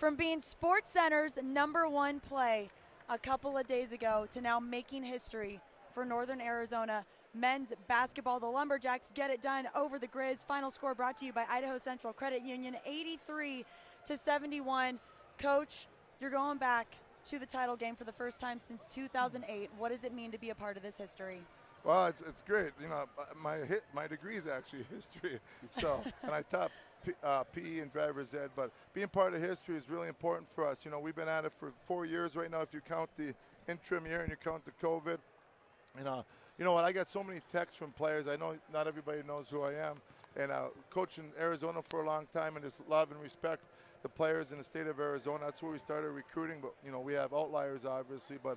From being SportsCenter's #1 play a couple of days ago to now making history for Northern Arizona men's basketball, the Lumberjacks get it done over the Grizz. Final score brought to you by Idaho Central Credit Union, 83-71. Coach, you're going back to the title game for the first time since 2008. What does it mean to be a part of this history? Well, it's great. You know, my degree is actually history, so and I taught PE and driver's ed. But being part of history is really important for us. You know, we've been at it for 4 years right now. If you count the interim year and you count the COVID, you know what? I got so many texts from players. I know not everybody knows who I am, and coaching Arizona for a long time, and just love and respect the players in the state of Arizona. That's where we started recruiting. But you know, we have outliers, obviously, but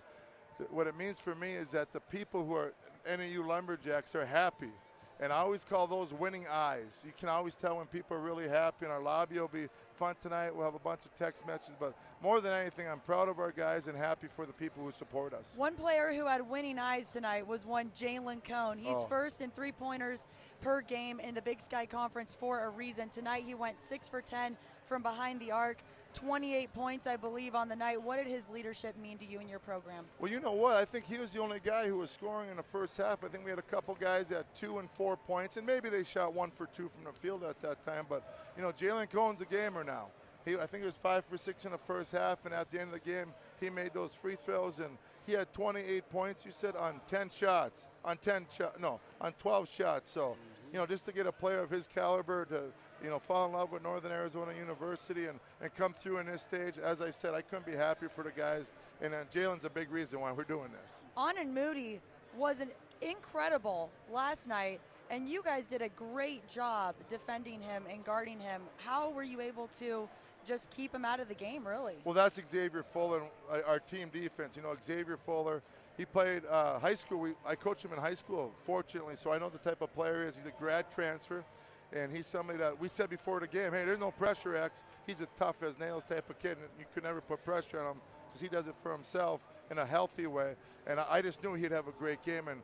what it means for me is that the people who are NAU Lumberjacks are happy. And I always call those winning eyes. You can always tell when people are really happy, and our lobby will be fun tonight. We'll have a bunch of text messages. But more than anything, I'm proud of our guys and happy for the people who support us. One player who had winning eyes tonight was one Jalen Cone. He's first in three-pointers per game in the Big Sky Conference for a reason. Tonight he went 6 for 10 from behind the arc. 28 points, I believe, on the night. What did his leadership mean to you and your program? Well, you know what? I think he was the only guy who was scoring in the first half. I think we had a couple guys at 2 and 4 points, and maybe they shot 1 for 2 from the field at that time. But, you know, Jalen Cohen's a gamer now. I think he was 5 for 6 in the first half, and at the end of the game, he made those free throws, and he had 28 points, you said, on 10 shots. On 12 shots. So, you know, just to get a player of his caliber to, you know, fall in love with Northern Arizona University and come through in this stage, as I said, I couldn't be happier for the guys. And Jalen's a big reason why we're doing this. Anan Moody was incredible last night, and you guys did a great job defending him and guarding him. How were you able to just keep him out of the game, really? Well, that's Xavier Fuller, our team defense. You know, Xavier Fuller, he played high school. I coached him in high school, fortunately, so I know the type of player he is. He's a grad transfer, and he's somebody that we said before the game, hey, there's no pressure, X. He's a tough as nails type of kid, and you could never put pressure on him because he does it for himself in a healthy way. And I just knew he'd have a great game. And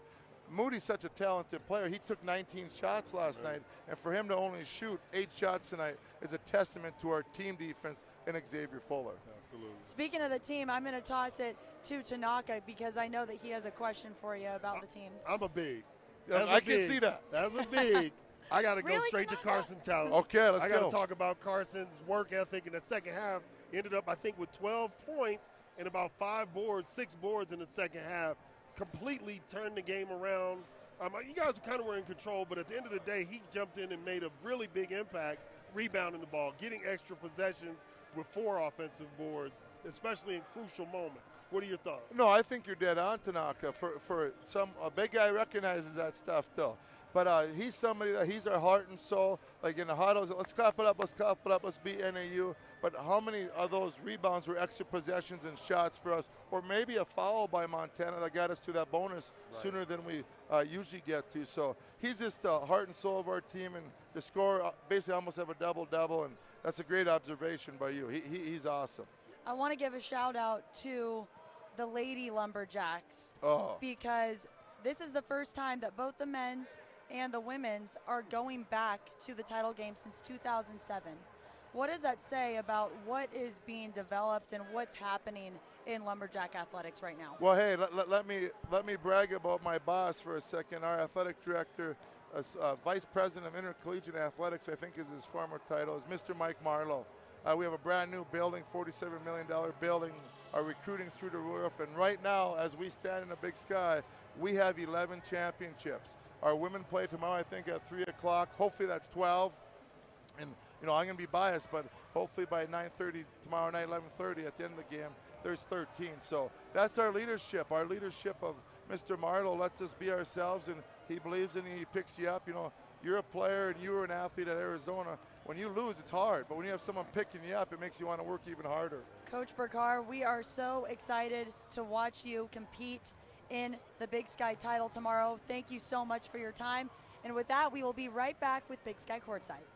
Moody's such a talented player. He took 19 shots last night, and for him to only shoot 8 shots tonight is a testament to our team defense and Xavier Fuller. Absolutely. Speaking of the team, I'm going to toss it to Tanaka because I know that he has a question for you about the team. I'm a big. I can see that. That's a big. I got to go Really, straight Tanaka? to Carson Town. Okay, let's I go. got to talk about Carson's work ethic in the second half. He ended up, I think, with 12 points and about 6 boards in the second half. Completely turned the game around. You guys were in control, but at the end of the day, he jumped in and made a really big impact, rebounding the ball, getting extra possessions with 4 offensive boards, especially in crucial moments. What are your thoughts? No, I think you're dead on, Tanaka. A big guy recognizes that stuff, though. But he's somebody that he's our heart and soul. Like in the huddles, let's clap it up, let's beat NAU. But how many of those rebounds were extra possessions and shots for us? Or maybe a foul by Montana that got us to that bonus sooner than we usually get to. So he's just the heart and soul of our team, and the score basically almost have a double-double, and that's a great observation by you. He's awesome. I want to give a shout-out to the Lady Lumberjacks because this is the first time that both the men's and the women's are going back to the title game since 2007. What does that say about what is being developed and what's happening in Lumberjack athletics right now? Well, hey, let me brag about my boss for a second. Our athletic director, vice president of intercollegiate athletics, I think is his former title, is Mr. Mike Marlowe. We have a brand new building, $47 million building. Our recruiting's through the roof, and right now, as we stand in the Big Sky, we have 11 championships. Our women play tomorrow, I think, at 3 o'clock. Hopefully that's 12. And, you know, I'm going to be biased, but hopefully by 9:30 tomorrow night, 11:30 at the end of the game, there's 13. So that's our leadership. Our leadership of Mr. Marlowe lets us be ourselves, and he believes in you, he picks you up. You know, you're a player and you were an athlete at Arizona. When you lose, it's hard. But when you have someone picking you up, it makes you want to work even harder. Coach Burcar, we are so excited to watch you compete in the Big Sky title tomorrow. Thank you so much for your time. And with that, we will be right back with Big Sky Courtside.